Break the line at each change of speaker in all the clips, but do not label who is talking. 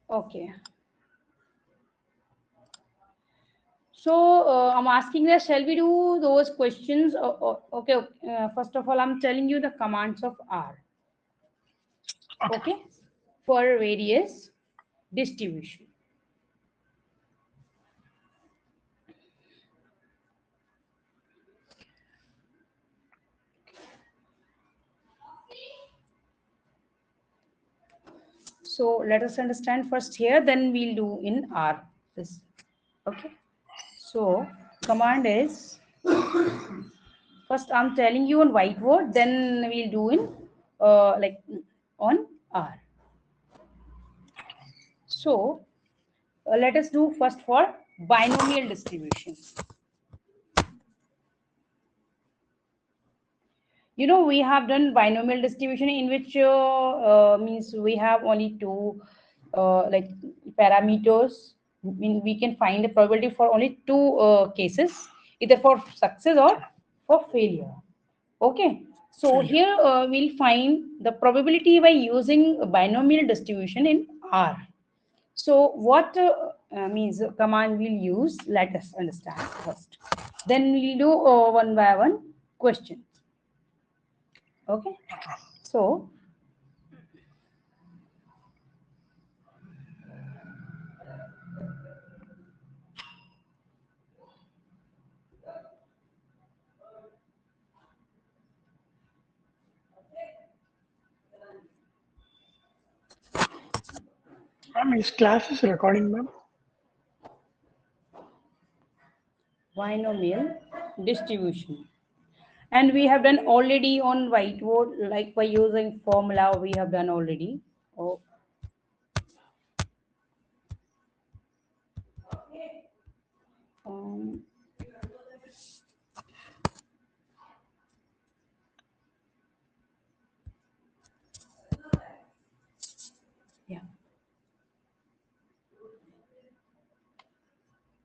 Okay. So I'm asking that shall we do those questions? Okay. First of all, I'm telling you the commands of R. Okay. For various distribution. So let us understand first here, then we'll do in R. This. Okay. So command is, first I'm telling you on whiteboard, then we'll do in like on R. So let us do first for binomial distribution. You know, we have done binomial distribution in which means we have only two like parameters. I mean, we can find the probability for only two cases, either for success or for failure. Okay. So
Failure.
here we'll find the probability by using a binomial distribution in R. So what means command we'll use? Let us understand first. Then we'll do one by one question. Okay. So
Ma'am, is class is recording, ma'am?
binomial distribution. And we have done already on whiteboard, like by using formula, we have done already. Oh. Um, yeah.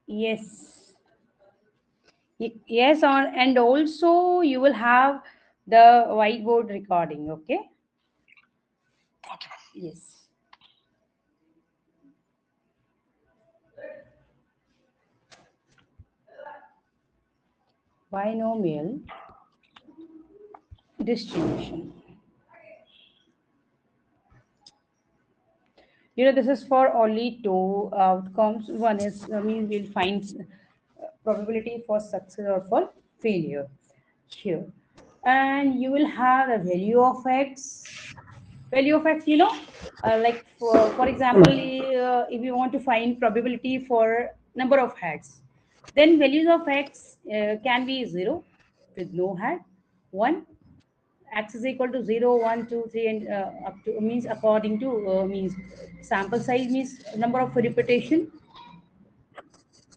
Yes. Yes, on and also you will have the whiteboard recording. Okay.
Okay.
Yes. Binomial distribution. You know, this is for only two outcomes. One is, I mean, we'll find probability for success or for failure here. And you will have the value of x. Value of x, you know, like for example, if you want to find probability for number of heads, then values of x can be 0 with no head, 1, x is equal to 0, 1, 2, 3, and up to means according to means sample size means number of repetition.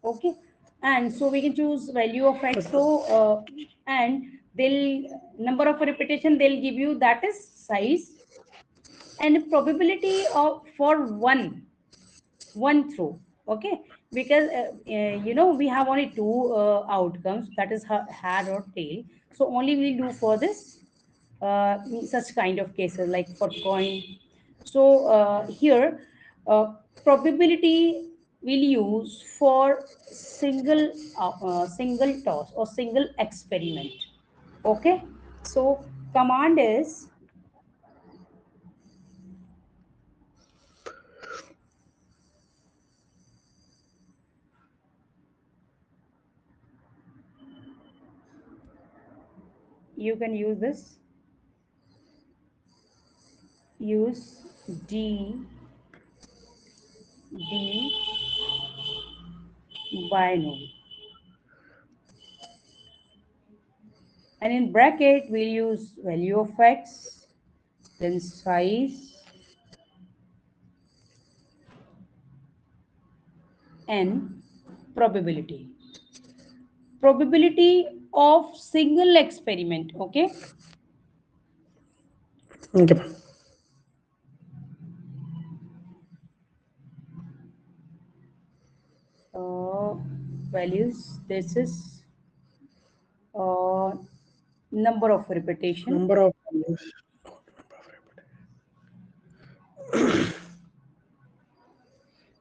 Okay, and so we can choose value of x. So and they'll number of repetition they'll give you, that is size, and probability of for one throw. Okay, because you know, we have only two outcomes, that is head or tail. So only we'll do for this such kind of cases like for coin. So here probability will use for single toss or single experiment. Okay, so command is, you can use this, use d binomial, and in bracket we'll use value of x, then size, and probability. Probability of single experiment. Okay.
Okay, ma'am.
uh, Values, this is uh, number of repetition,
Number of values.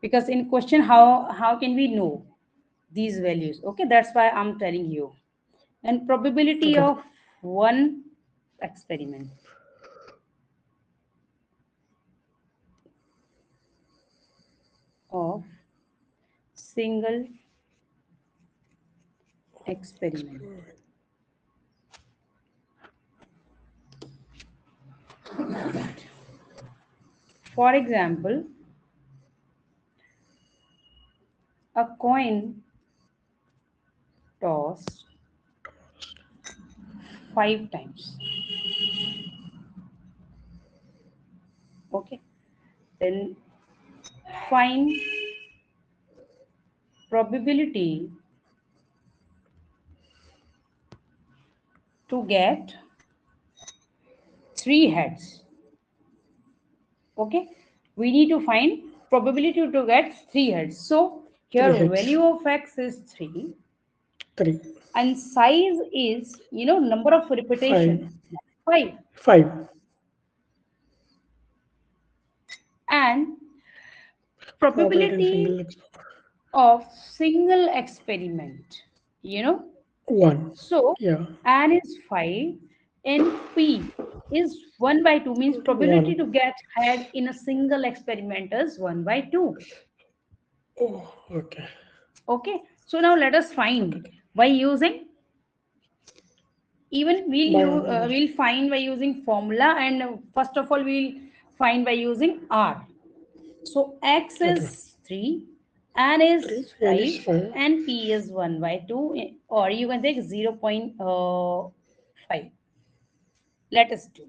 because in question how can we know these values? Okay, that's why I'm telling you. And probability
Okay.
of one experiment, of single experiment. For example, a coin tossed 5 times. Okay, then find probability to get 3 heads. Okay, we need to find probability to get 3 heads. So
Three
here
heads.
value of x is 3
Three.
and size is, number of
Five.
repetition, 5.
Five.
And
Probability in
probability
single
of single experiment, you know
one.
so
Yeah.
n is 5 and p is 1 by 2, means probability
One.
to get head in a single experiment is 1 by 2.
Oh, okay.
Okay, so now let us
Okay.
find by using, even
Binomial.
we'll find by using formula. And first of all we'll find by using r. So x is
Okay.
3, n is
Three. And
5,
is five.
and p is 1 by 2, or you can take 0.5. Let us do.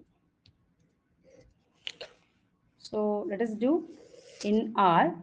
So let us do in r.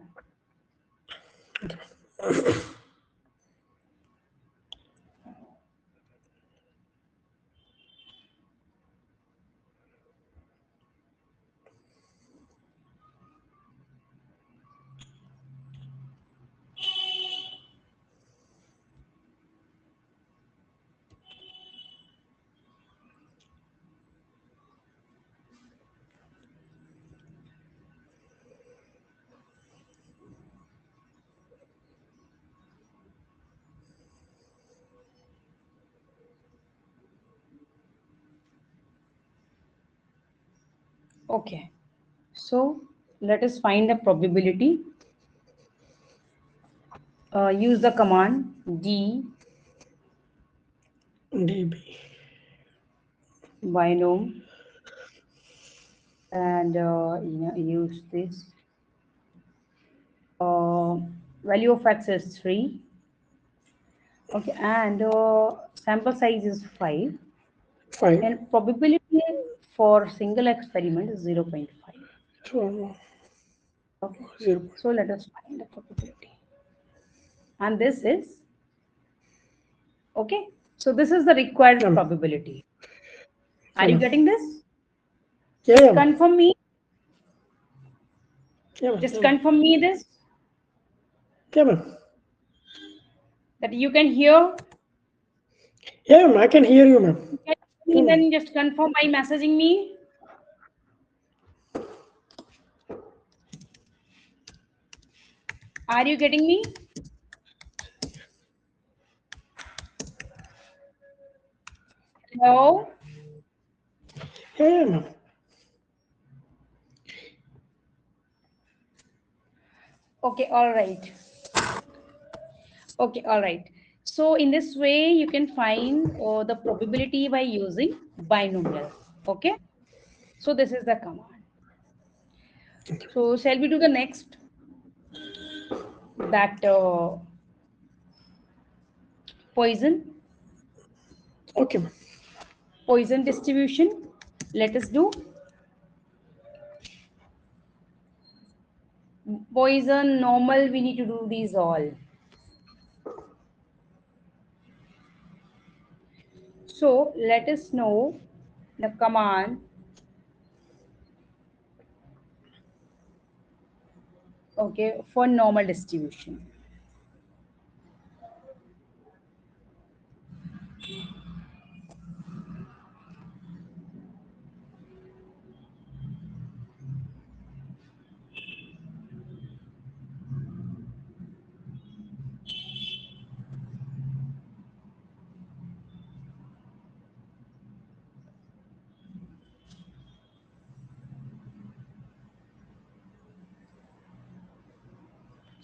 Okay, so let us find the probability. Use the command d
DB.
binom, and use this. uh, Value of x is 3. Okay, and sample size is 5,
Five.
and probability for single experiment is 0.5.
So
Okay,
0.
so let us find the probability. And this is, okay, so this is the required
Yeah.
probability. Are
Yeah.
you getting this?
Yeah.
Just
Yeah.
confirm me.
Yeah.
Just
Yeah.
confirm me this,
Yeah.
that you can hear.
Yeah. I can hear you, ma'am.
Can
Yeah.
you then just confirm by messaging me. Are you getting me? Hello.
Yeah.
Okay, all right. Okay, all right. So in this way, you can find the probability by using binomial. Okay. So this is the command. So shall we do the next, that poison
Okay, ma'am.
poison distribution? Let us do poison normal. We need to do these all. So let us know the command. Okay, for normal distribution.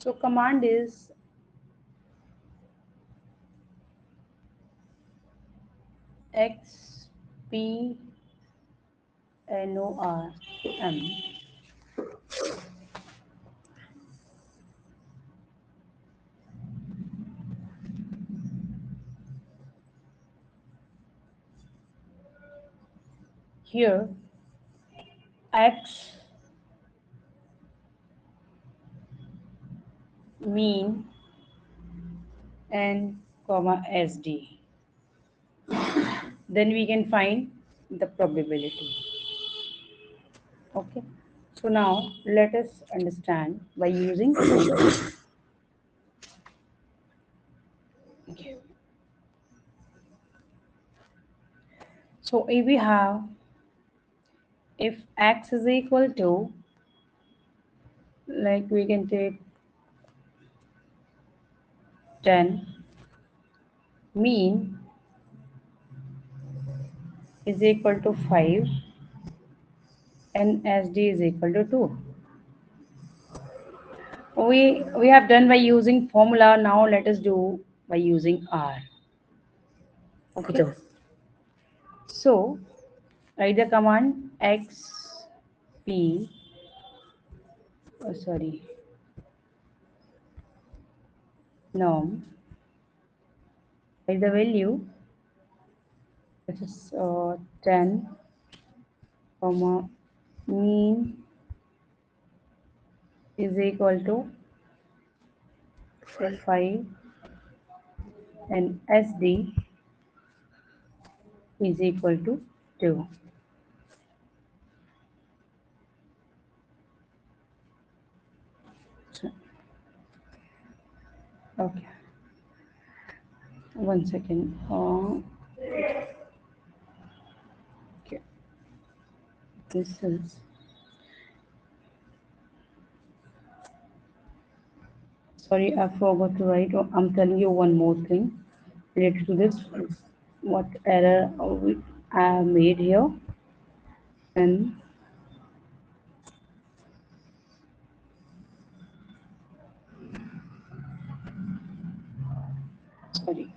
So command is XPNORM. Here X mean and comma SD. Then we can find the probability. Okay. So now let us understand by using formula. Okay. So if we have, if x is equal to, like we can take 10, mean is equal to 5 and SD is equal to 2. We have done by using formula. Now let us do by using R. Okay.
Okay, ma'am.
So write the command XP, oh sorry, norm, write the value, which is 10, comma, mean is equal to
5.
5 and SD is equal to 2. So, okay, one second. Okay, this is, sorry, I forgot to write. I'm telling you one more thing related to this. What error I made here. And sorry,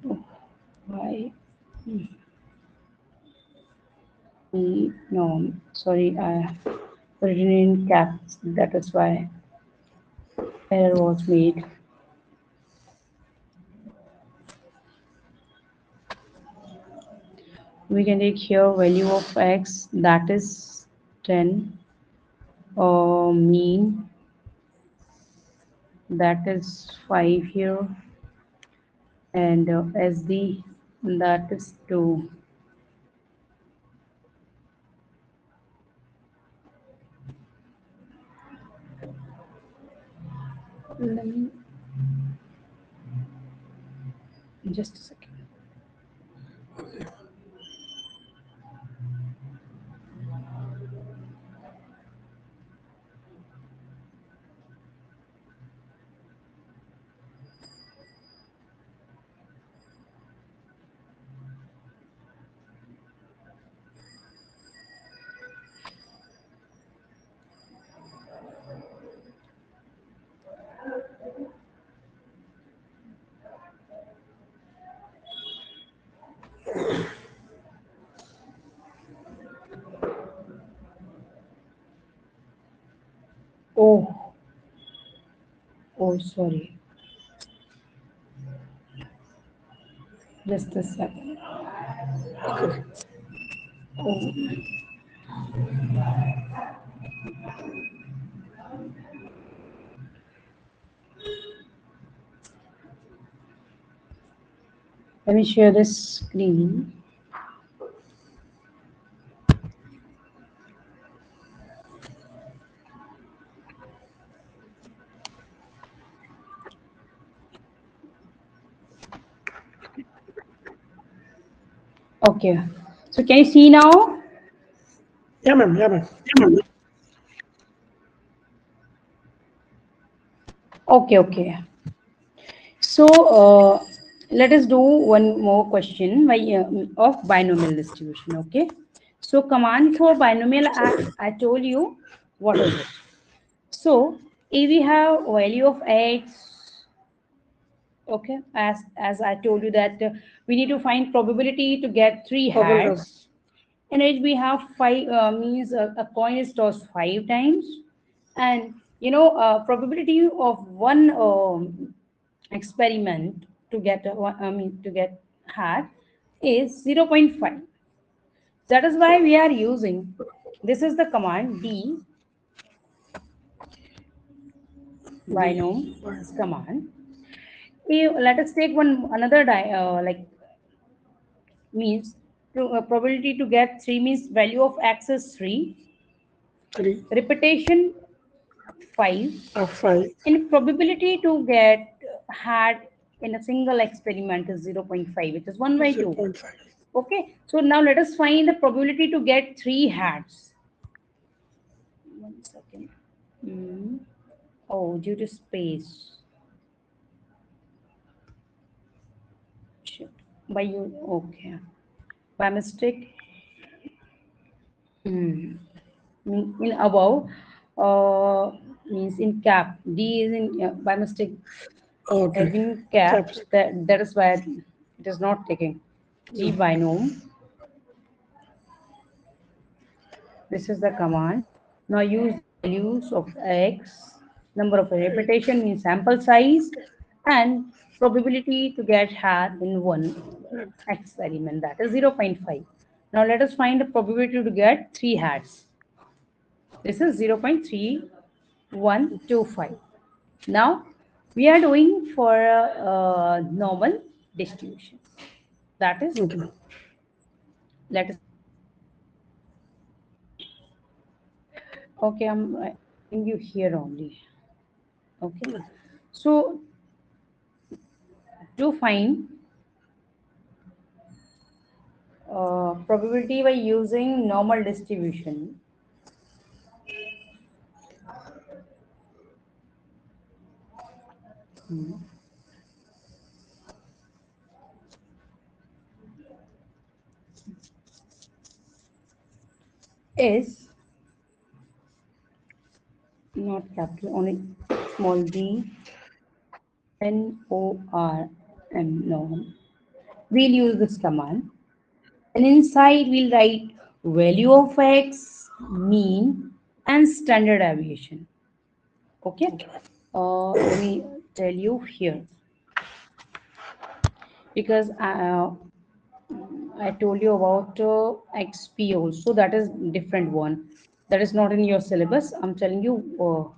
oh, why? No, sorry, I written in caps. That is why error was made. We can take here value of x, that is 10, mean, that is 5 here, and SD, that is 2. Let me just a second. Oh, oh, sorry. Just a second.
Okay.
Oh, let me share this screen. Okay. So can you see now?
Yeah, ma'am. Yeah, ma'am.
Okay, okay. So let us do one more question by, of binomial distribution. Okay. So command for binomial, I told you what is it. So if we have value of x, okay, as I told you that we need to find probability to get three
Probability of
hats, in which we have five means a coin is tossed five times, and probability of one experiment to get to get hat is 0.5. That is why we are using, this is the command d
D.
binom is command. Let us take one another like means probability to get 3 means value of x is 3,
3
repetition 5,
of 5,
and probability to get had in a single experiment is 0.5, which is 1 by 2.
0.5.
Okay, so now let us find the probability to get 3 hats. 1 second. Hmm. Oh, due to space. Shit. By you, okay. By mistake. Hmm. In above, means in cap. D is in by mistake has
Okay.
been capped.
Caps.
That is why it is not taking. G binom. This is the command. Now use the values of x, number of repetition means sample size, and probability to get hat in one experiment, that is 0.5. Now let us find the probability to get 3 hats. This is 0.3125. Now we are doing for normal distribution. That is,
Okay.
let us, okay, I'm putting you here only. Okay. So to find probability by using normal distribution, is not capital, only small d, N-O-R-M, norm. We'll use this command. And inside we'll write value of x, mean, and standard deviation. Okay. Let me tell you here, because I told you about XP also. That is different one. That is not in your syllabus. I'm telling you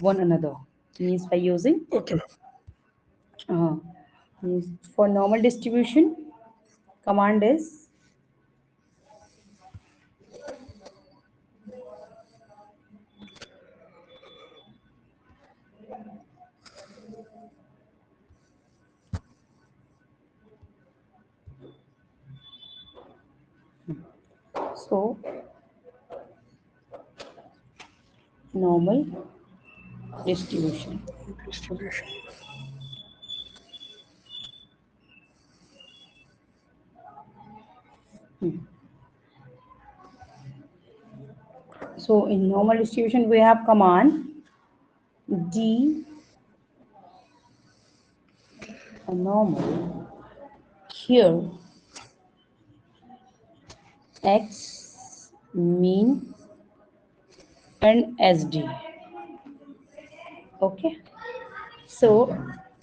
one another. Means by using
Okay.
uh, means for normal distribution, command is so normal distribution.
Distribution.
Hmm. So in normal distribution, we have command D normal. Here X mean and SD. Okay. So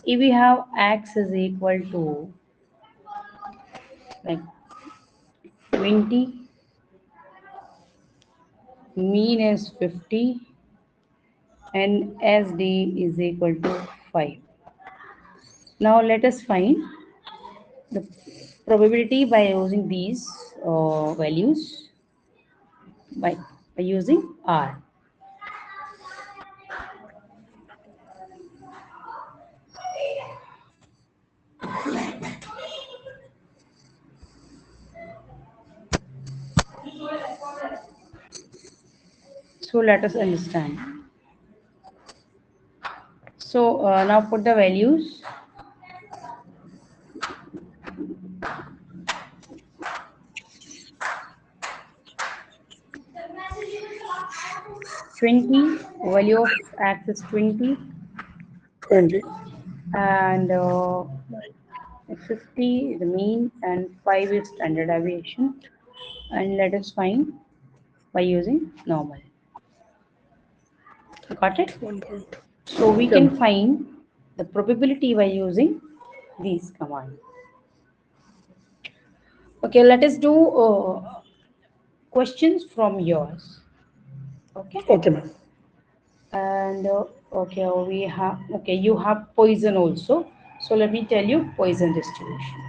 if we have X is equal to like 20, mean is 50, and SD is equal to 5. Now let us find the probability by using these values by using R. So let us understand. So now put the values. 20, value of x is 20,
20.
and 50 the mean, and 5 is standard deviation. And let us find by using normal. Got it?
1 point.
So we
Yeah,
can find the probability by using these commands. Okay, let us do questions from yours. Okay.
okay, ma'am.
And okay, we have, okay, you have poison also. So let me tell you poison distribution.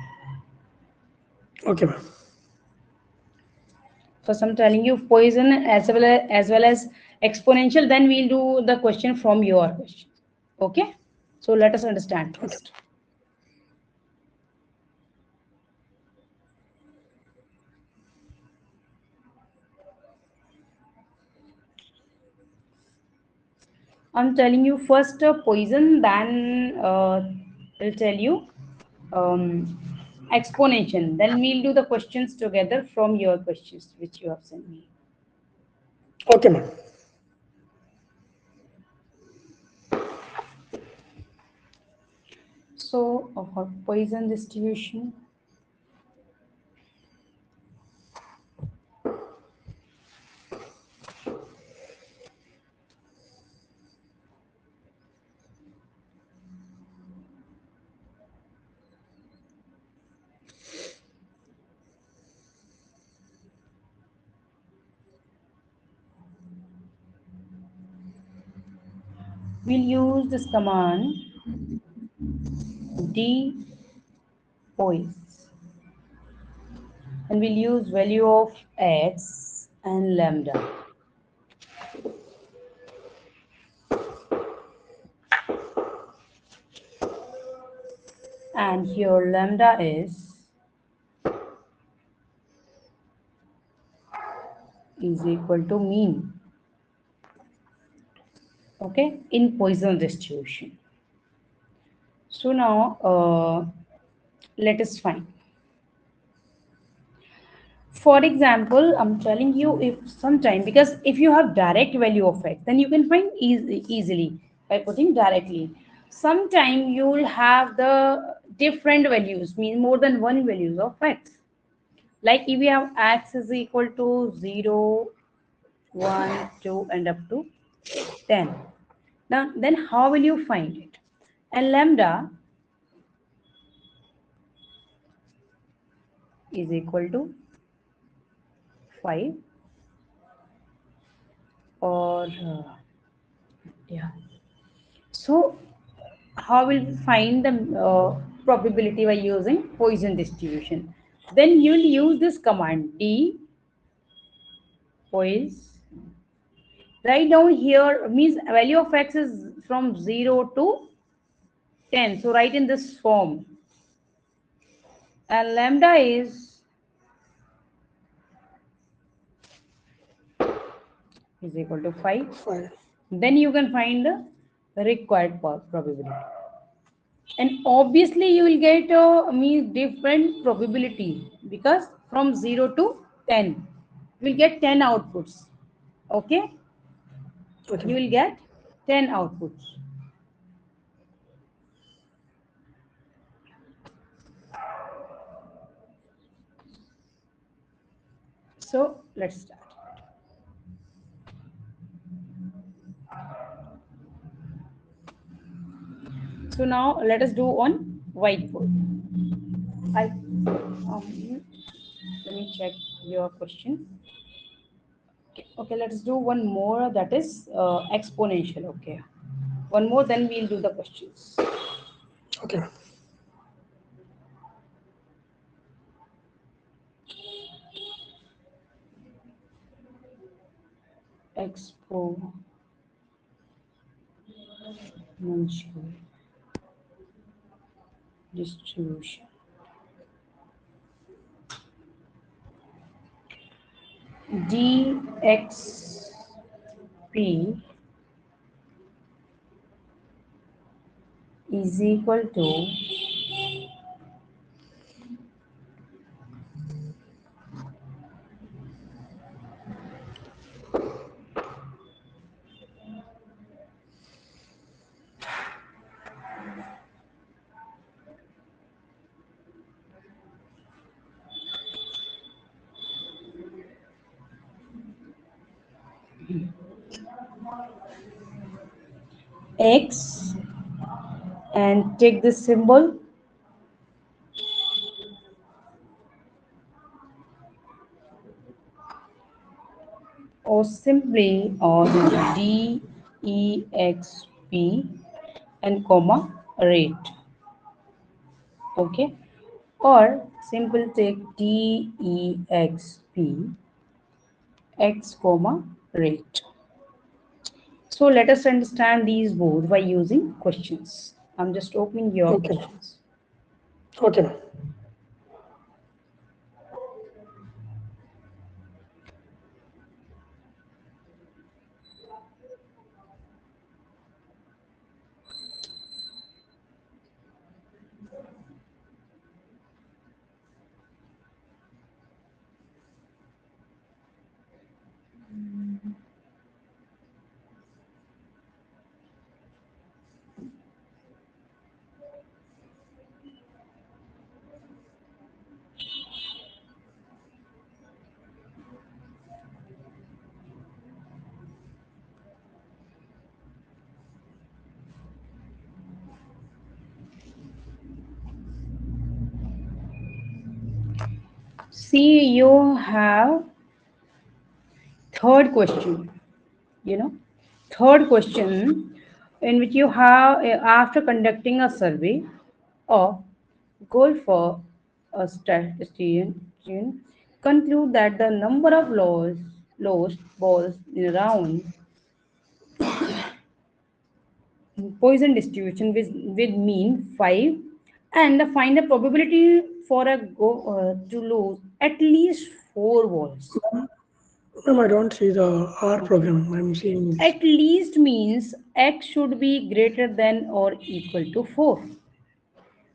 Okay, ma'am.
First I'm telling you poison as well as exponential, then we'll do the question from your question. Okay, so let us understand
Okay,
first. I'm telling you first poison, then I'll tell you um, exponential. Then we'll do the questions together from your questions which you have sent me.
okay, ma'am.
So for poison distribution, we'll use this command dpoise, and we'll use value of x and lambda. And here lambda is equal to mean. Okay, in Poisson distribution. So now let us find. For example, I'm telling you if sometime, because if you have direct value of x, then you can find easily by putting directly. Sometime you will have the different values, mean more than one values of x. Like if we have x is equal to 0, 1, 2, and up to 10. Now, then how will you find it? And lambda is equal to 5, or yeah. So how will we find the probability by using Poisson distribution? Then you will use this command d poise. Write down here means value of x is from 0 to 10. So write in this form. And lambda is equal to 5.
5.
Then you can find the required probability. And obviously you will get means different probability, because from 0 to 10 you will get 10 outputs. Okay,
Okay,
you
ma'am.
will get 10 outputs. So let's start. So now let us do on whiteboard. I let me check your question. Okay, okay, let's do one more, that is exponential. Okay, one more, then we'll do the questions.
Okay, ma'am.
Exponential distribution. dxp is equal to X and take this symbol, or simply on DEXP and comma rate. Okay, or simple take DEXP X comma rate. So let us understand these both by using questions. I'm just opening your
Okay, ma'am.
questions.
Okay, ma'am.
See, you have third question, you know, third question in which you have, after conducting a survey or goal for a statistician, conclude that the number of lost balls in a round Poisson distribution with mean 5, and find the probability for a to lose at least 4 balls.
Ma'am, I don't see the R program. I'm seeing this.
At least means x should be greater than or equal to 4.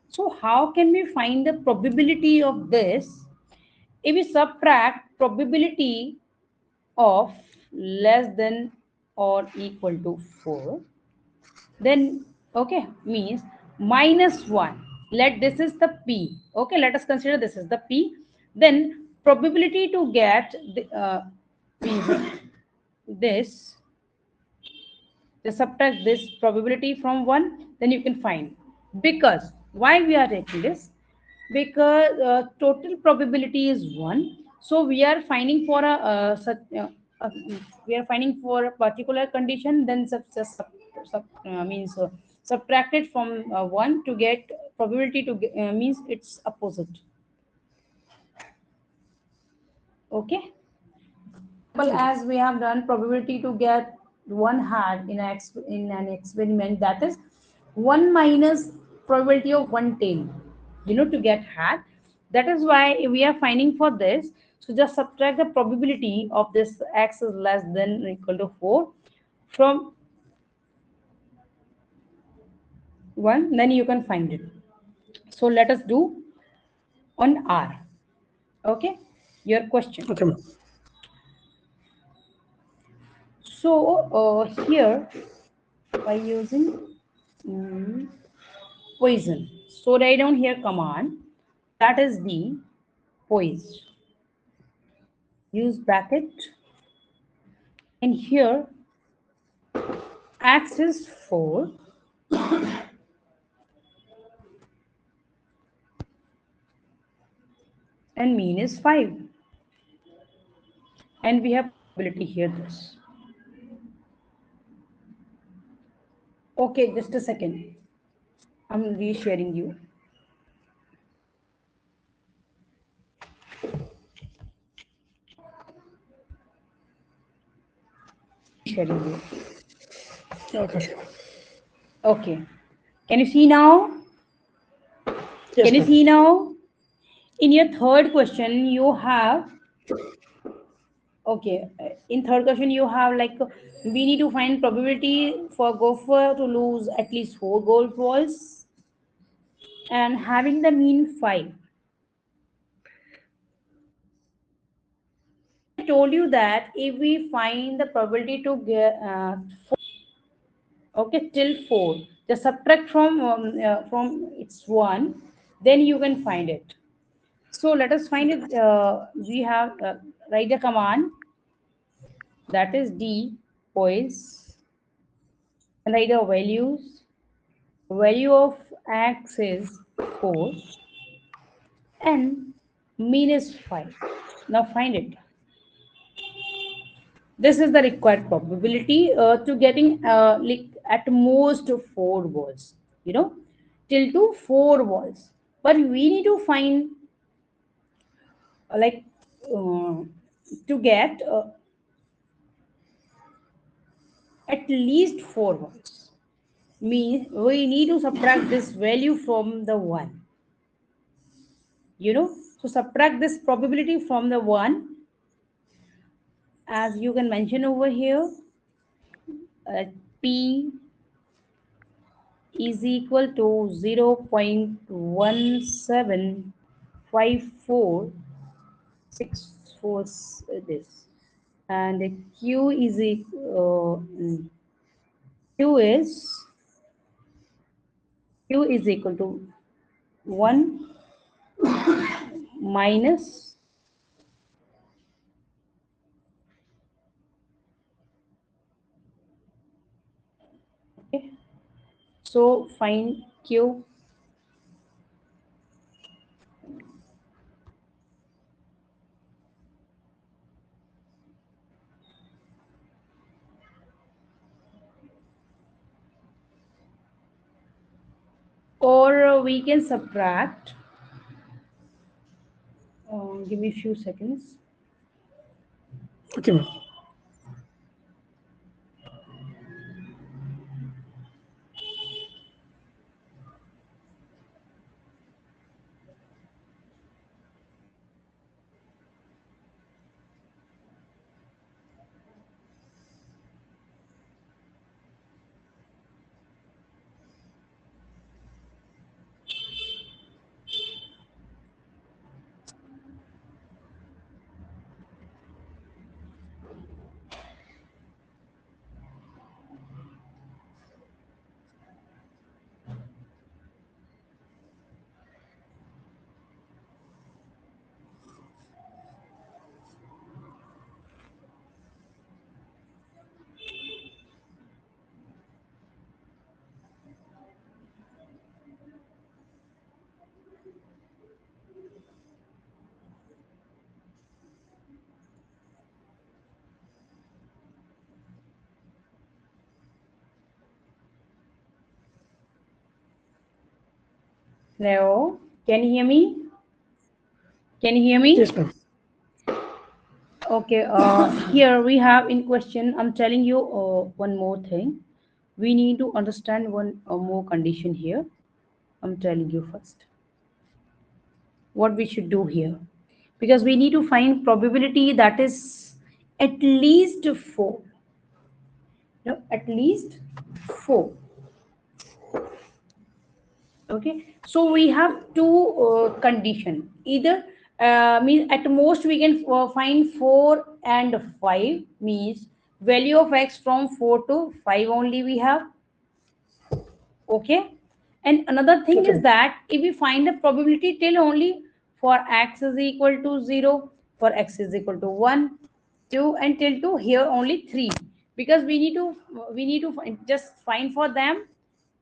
So how can we find the probability of this? If we subtract probability of less than or equal to 4, then okay, means minus 1. Let this is the p. Okay, let us consider this is the p. Then probability to get the, means this, just subtract this probability from 1, then you can find. Because why we are taking this? Because total probability is 1, so we are finding for a uh, we are finding for a particular condition, then means subtracted from 1 to get probability to get, means it's opposite. Okay, example,
Okay.
as we have done probability to get one hat in an experiment, that is 1 minus probability of one tail, to get hat. That is why we are finding for this. So just subtract the probability of this x is less than or equal to 4 from 1, then you can find it. So let us do on R. Okay, your question.
Okay, ma'am.
So here, by using mm, poison. So write down here command, that is the poise. Use bracket, and here x is 4 and mean is 5. And we have probability here this. Okay, just a second. I'm resharing you. Resharing you.
Okay, okay.
Okay. Can you see now? Can
Yes,
you
ma'am.
see now? In your third question, you have, okay, in third question you have like we need to find probability for golfer to lose at least 4 golf balls and having the mean 5. I told you that if we find the probability to get okay till 4, just subtract from it's 1, then you can find it. So let us find it. We have write the command that is D poise, and write the values. Value of x is 4 and mean is 5. Now find it. This is the required probability to getting like at most 4 balls, you know, till to 4 balls. But we need to find like uh, to get at least 4 balls. Means we need to subtract this value from the one, you know. So subtract this probability from the one, as you can mention over here. P is equal to 0.175464 this, and q is q is equal to 1 minus, okay. So find q, or we can subtract. Give me a few seconds.
Okay, ma'am.
Hello, can you hear me? Can you hear me?
Yes, ma'am.
Okay, here we have in question, I'm telling you one more thing. We need to understand one more condition here. I'm telling you first what we should do here. Because we need to find probability that is at least 4. No, at least 4. Okay, so we have two condition. Either means at most we can find 4 and 5, means value of x from 4 to 5 only we have. Okay, and another thing
Okay,
is
ma'am.
that if we find the probability till only for x is equal to 0, for x is equal to 1, 2, and till to here only 3, because we need to just find for them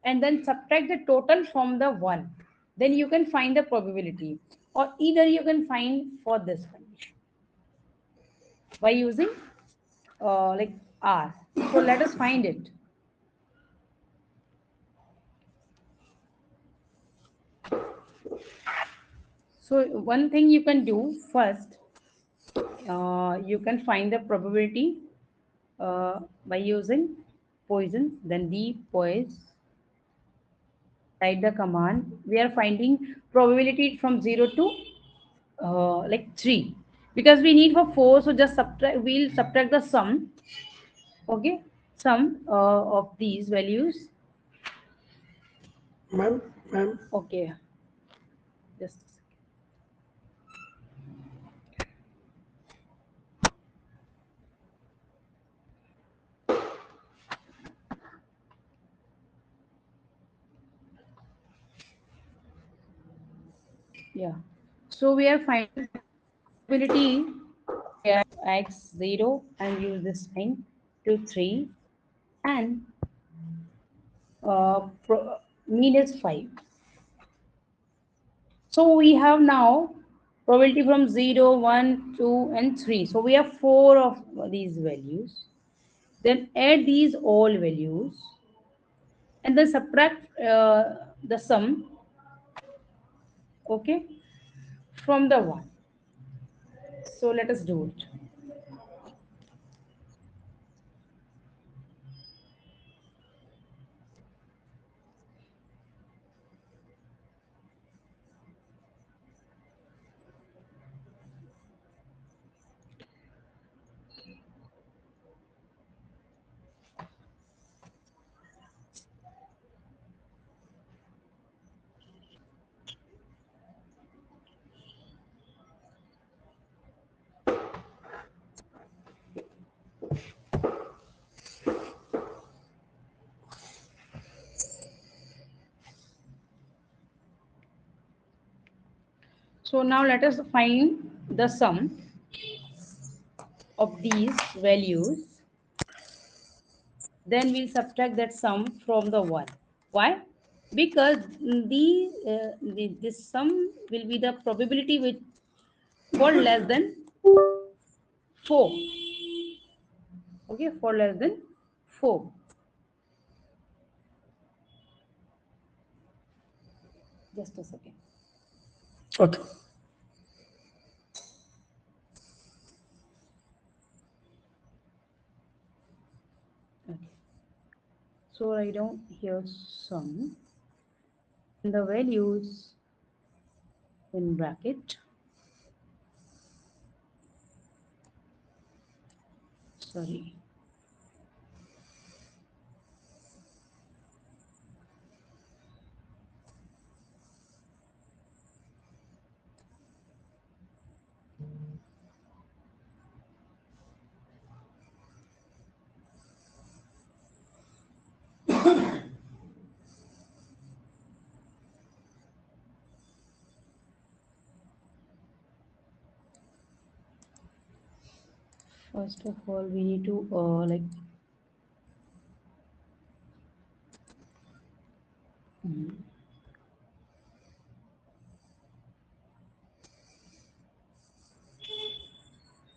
and then subtract the total from the 1, then you can find the probability. Or either you can find for this condition by using like r. So let us find it. So one thing you can do first, you can find the probability by using poison, then the poise, write the command. We are finding probability from 0 to like 3, because we need for 4, so just subtract, we'll subtract the sum. Okay, sum of these values.
Ma'am.
Okay, just a second. Yeah, so we are finding probability x 0 and use this sign to 3 and mean is 5. So we have now probability from 0, 1, 2 and 3. So we have 4 of these values. Then add these all values and then subtract the sum, okay, from the 1. So let us do it. So now let us find the sum of these values. Then we'll subtract that sum from the 1. Why? Because this sum will be the probability with for less than 4. Okay, for less than 4. Just a second.
Okay.
Okay. So write down here sum and the values in bracket. Sorry. First of all, we need to like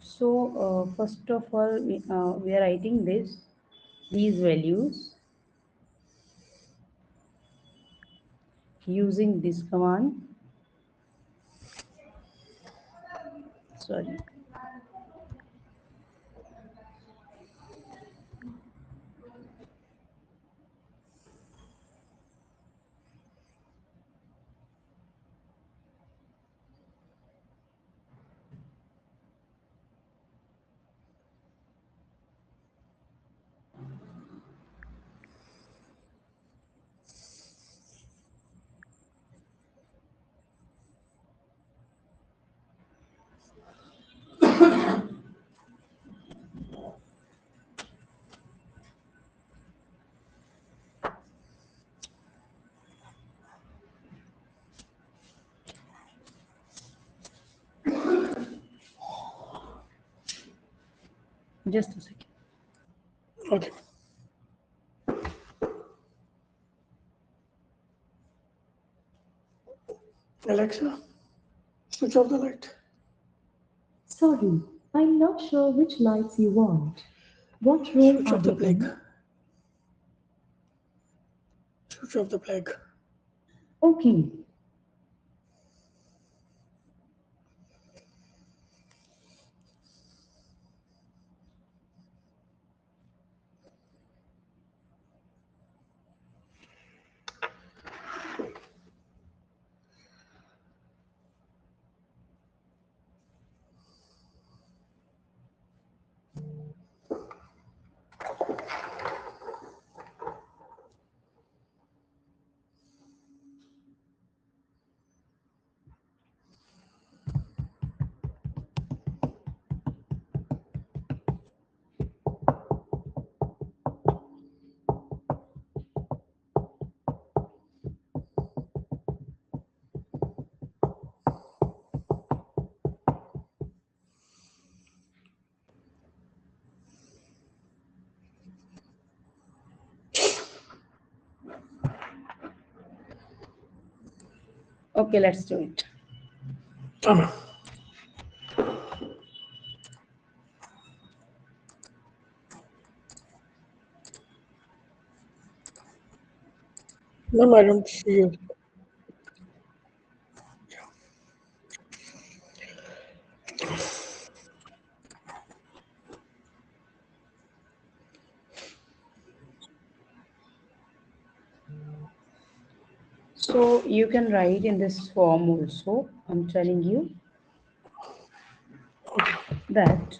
so first of all we are writing these values using this command. Sorry. Just a second.
Okay. Alexa, switch off the light.
Sorry, I'm not sure which lights you want. What room
Switch
are
off the
you
plague.
in?
Switch off the plague.
Okay,
Okay, let's do it.
Yeah, ma'am. Ma'am, I don't see it.
So you can write in this form also. I'm telling you that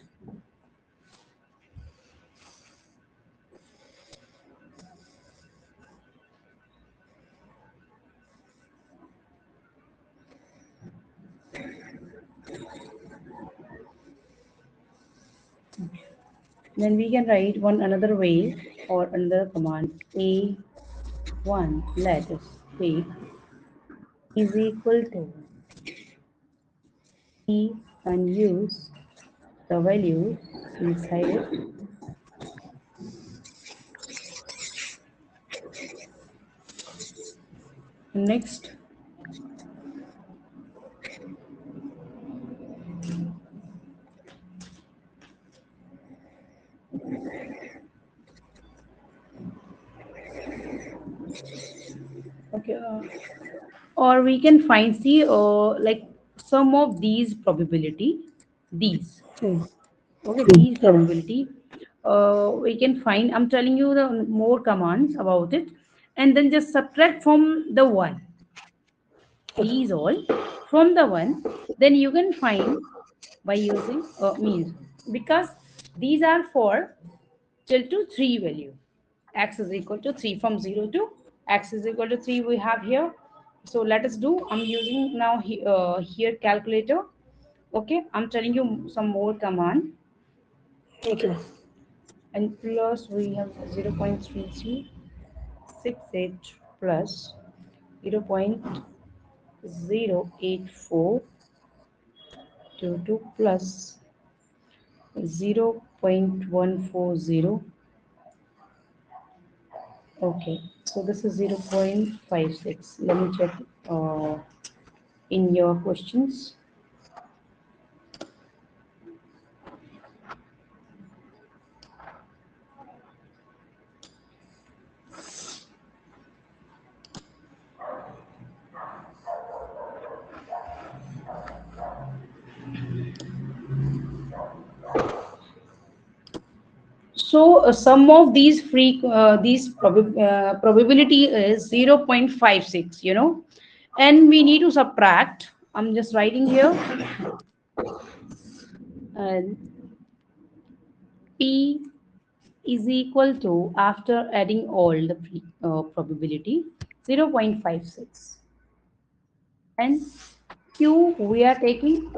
then we can write one another way or another command. A1, let us take, is equal to E and use the values inside it. Next, okay, or we can find see like some of these probability, these,
Hmm.
okay, these
Yeah, ma'am.
probability. We can find. I'm telling you the more commands about it, and then just subtract from the one.
Okay.
These all from the one, then you can find by using means, because these are for till to 3 value. X is equal to 3, from 0 to x is equal to 3 we have here. So let us do, I'm using now here calculator. Okay, I'm telling you some more command.
Okay, ma'am.
And plus we have 0.3368 plus 0.08422 plus 0.140. Okay, so this is 0.56. Let me check in your questions. So sum of these probability is 0.56, and we need to subtract. I'm just writing here, and P is equal to, after adding all the probability, 0.56, and Q we are taking,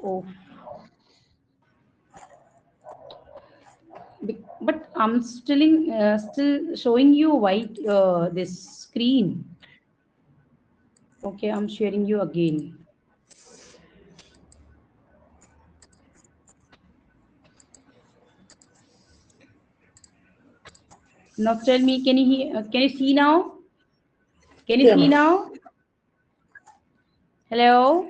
oh, but I'm still showing you white this screen. Okay, I'm sharing you again. Now tell me, can you see now? Can you
Yeah,
see
ma'am.
now? Hello?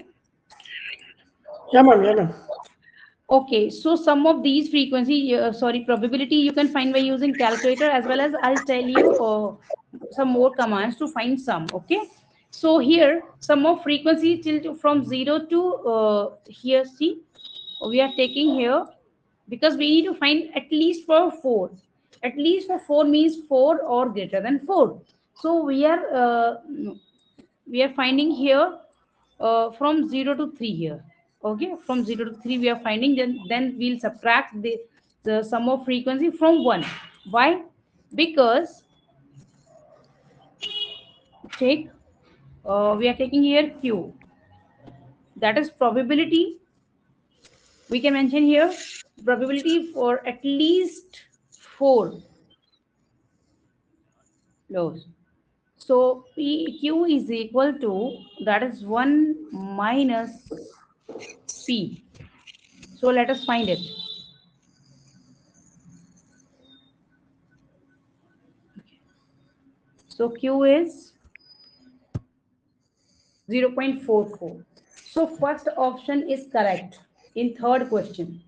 Yeah, ma'am. Yeah, ma'am.
Okay, so some of these frequency, sorry, probability you can find by using calculator, as well as I'll tell you some more commands to find some. Okay, so here some of frequency till from 0 to here. See, we are taking here because we need to find at least for 4. At least for 4 means 4 or greater than 4. So we are finding here from 0 to 3 here. Okay, from 0 to 3 we are finding, then we'll subtract the sum of frequency from 1. Why? Because take we are taking here q, that is probability. We can mention here probability for at least 4 lows. So pq is equal to, that is 1 minus p. So let us find it. So q is 0.44. So first option is correct in third question.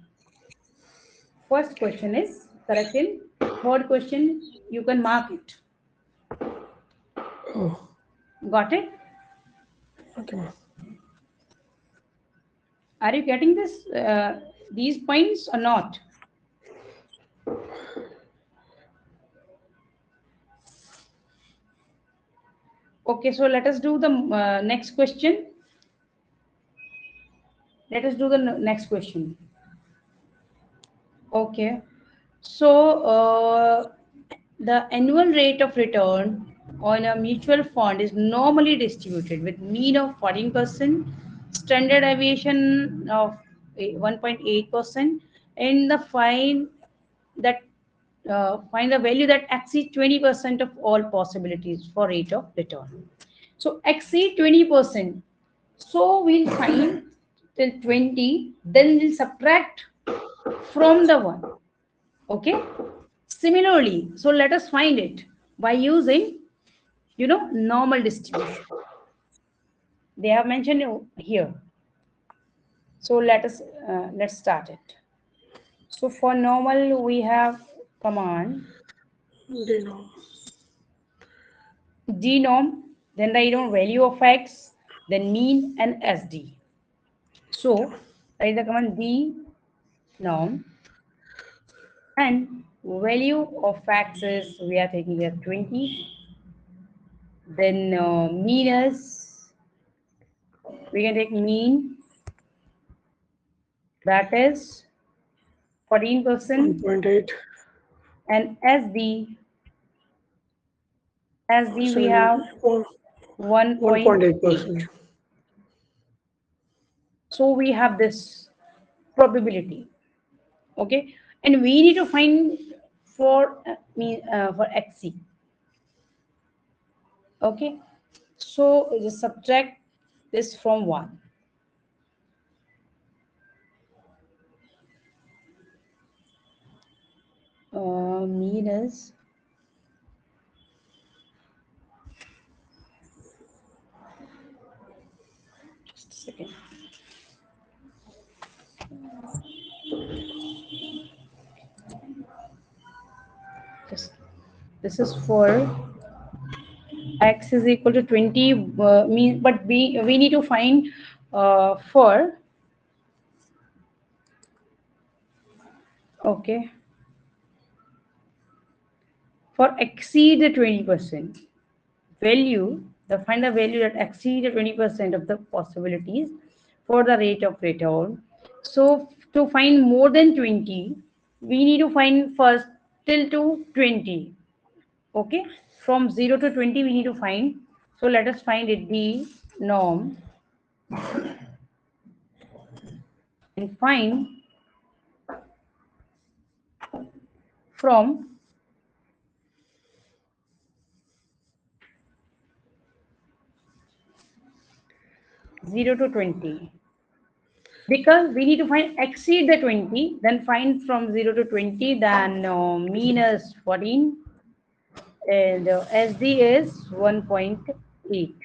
First question is correct in third question. You can mark it.
Oh,
Got it?
okay, ma'am.
Are you getting this? These points or not? Okay, so let us do the next question. Let us do the next question. Okay. So, the annual rate of return on a mutual fund is normally distributed with mean of 14%, standard deviation of 1.8%, and the find the value that exceeds 20% of all possibilities for rate of return. So exceed 20%. So we'll find till 20, then we'll subtract from the one. Okay. Similarly, so let us find it by using, normal distribution. They have mentioned here. So let's start it. So for normal, we have command
Denom.
denom, then the value of x, then mean and sd.
Okay,
So
ma'am.
write the command denom and value of x is we are taking here 20. Then mean is we can take mean that is 14%,
1.8,
and SD we
7,
have 1.8.
1.8%.
So we have this probability. Okay, and we need to find for for XC. Okay, so just subtract this from 1. Mean is just a second. Just this is for x is equal to 20 mean, but we need to find for okay for exceed the 20% value, the find the value that exceed the 20% of the possibilities for the rate of return. So to find more than 20, we need to find first till to 20. Okay, from 0 to 20 we need to find. So let us find it the norm and find from 0 to 20, because we need to find exceed the 20, then find from 0 to 20, then mean is 14 and SD is 1.8.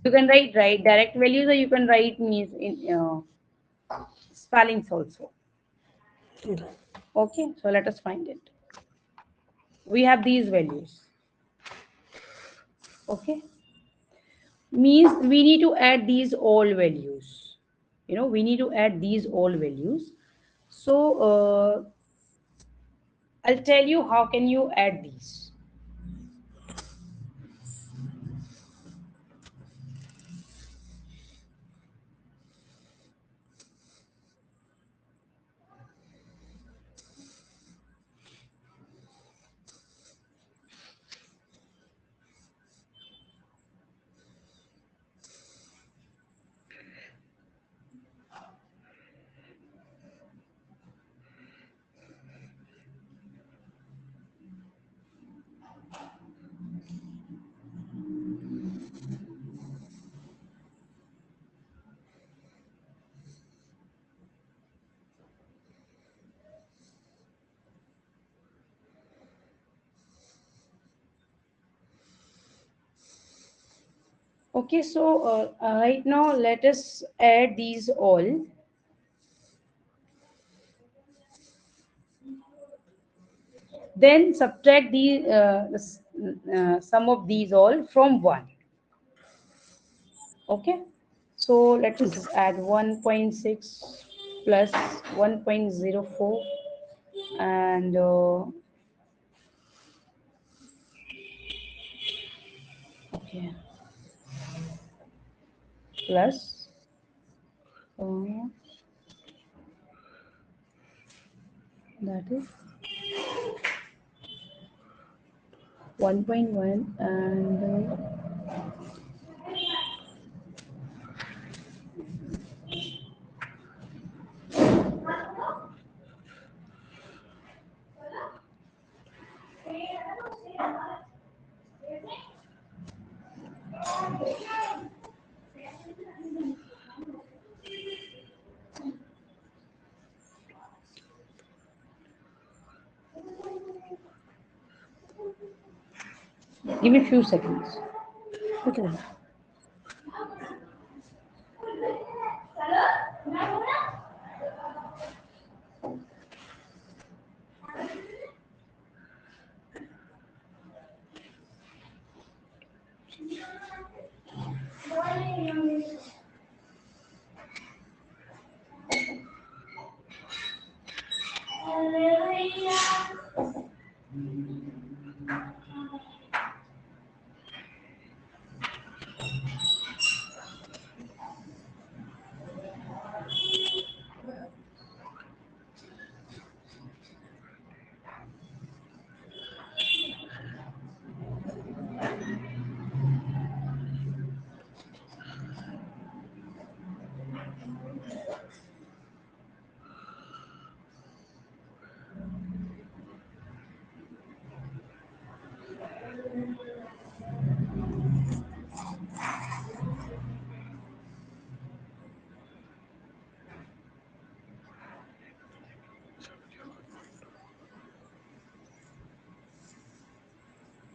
You can write direct values or you can write means in spellings also.
Okay.
Okay, so let us find it. We have these values. Okay, means we need to add these all values. We need to add these all values. So I'll tell you how can you add these. Okay, so right now let us add these all. Then subtract sum of these all from 1. Okay, so let
Okay.
us add 1.6 plus 1.04 and okay, plus uh, that is 1.1 and give me a few seconds.
Okay, ma'am.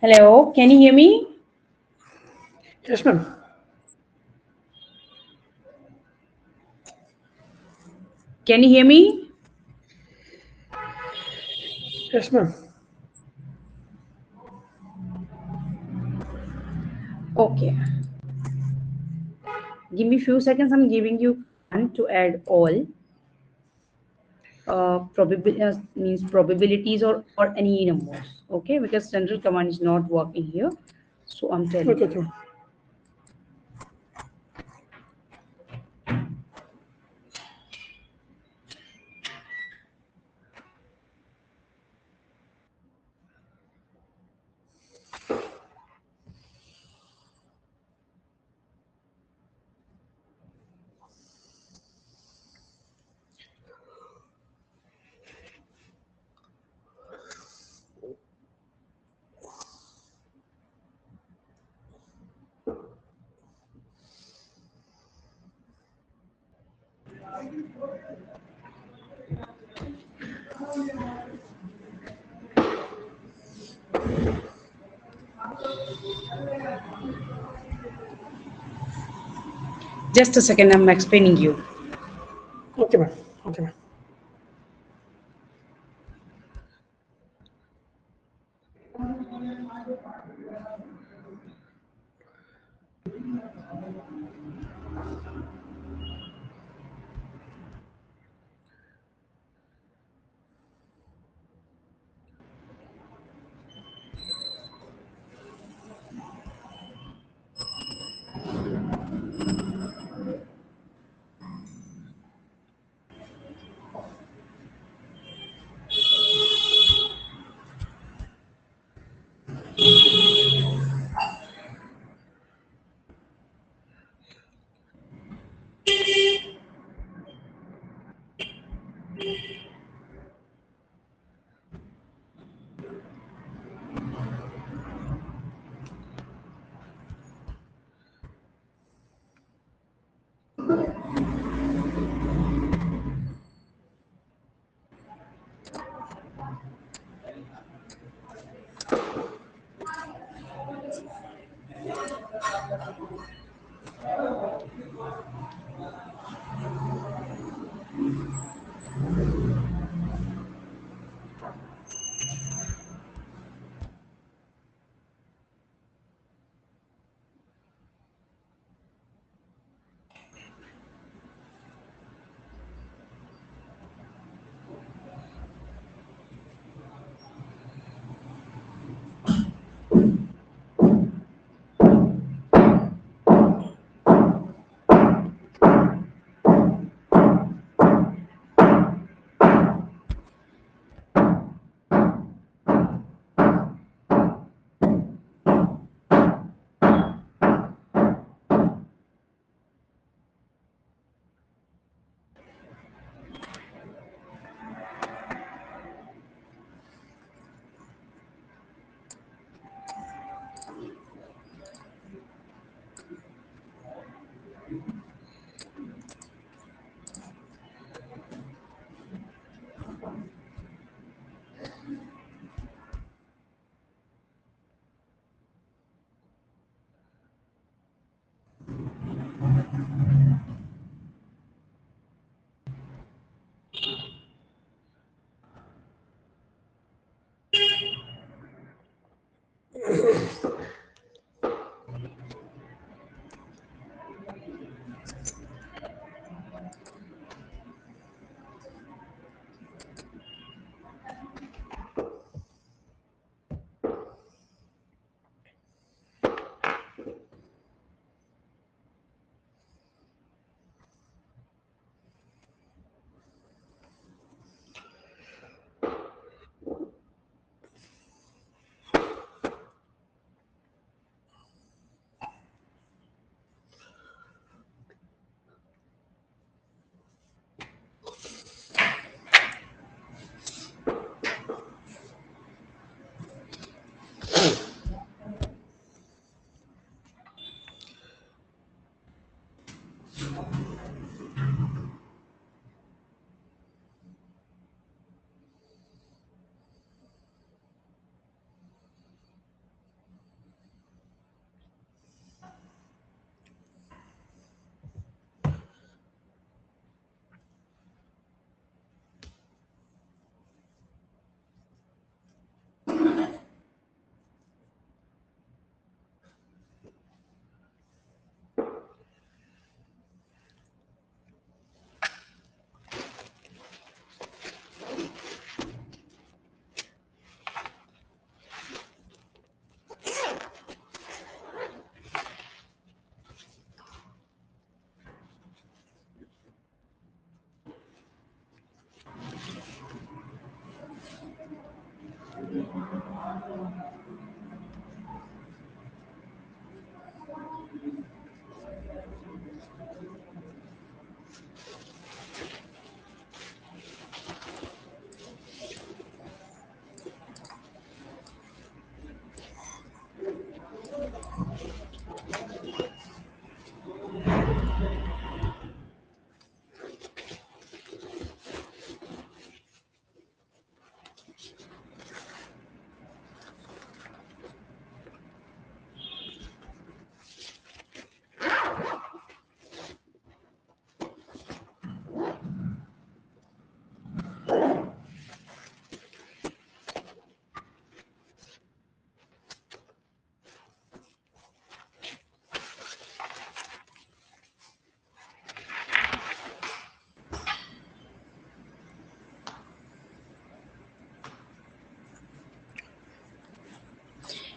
Hello, can you hear me?
Yes, ma'am.
Can you hear me?
Yes, ma'am.
Okay, give me a few seconds. I'm giving you command to add all means probabilities or any numbers. Okay, because central command is not working here, so I'm telling
Okay,
you.
okay, ma'am.
Just a second, I'm explaining you.
Okay, ma'am. Okay, ma'am.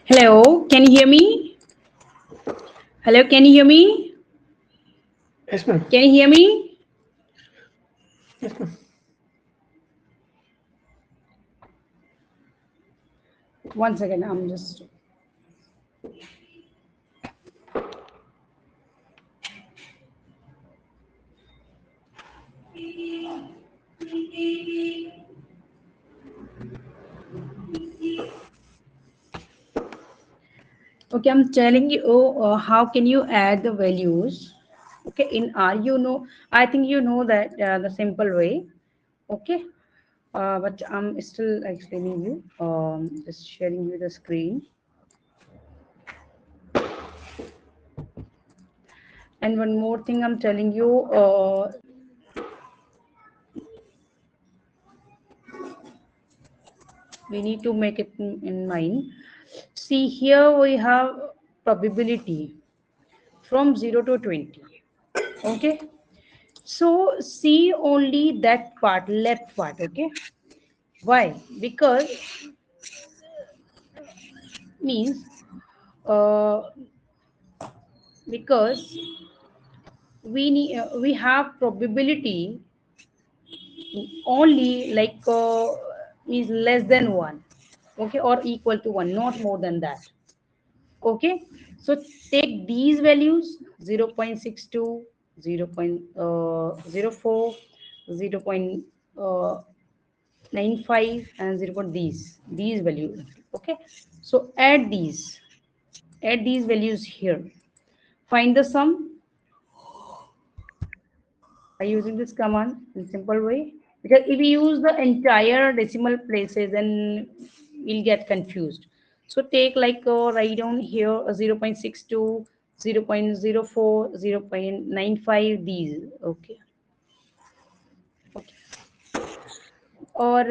Hello, can you hear me? Hello, can you hear me?
Yes, ma'am.
Can you hear me?
Yes, ma'am.
One second, I'm just. Okay, I'm telling you how can you add the values. Okay, in R, I think you know that the simple way. Okay, but I'm still explaining you. Just sharing you the screen. And one more thing, I'm telling you. We need to make it in mind. See, here we have probability from 0 to 20. Okay, so see only that part, left part. Okay, why? Because means uh, because we have probability only like is less than 1, okay, or equal to 1, not more than that. Okay, so take these values 0. 0.62, 0. 0.04, 0.95 and 0. These values. Okay, so add these values here, find the sum by using this command in simple way. Because if we use the entire decimal places, then we'll get confused. So take like write down here 0. 0.62, 0. 0.04, 0.95, these. Okay, okay. Or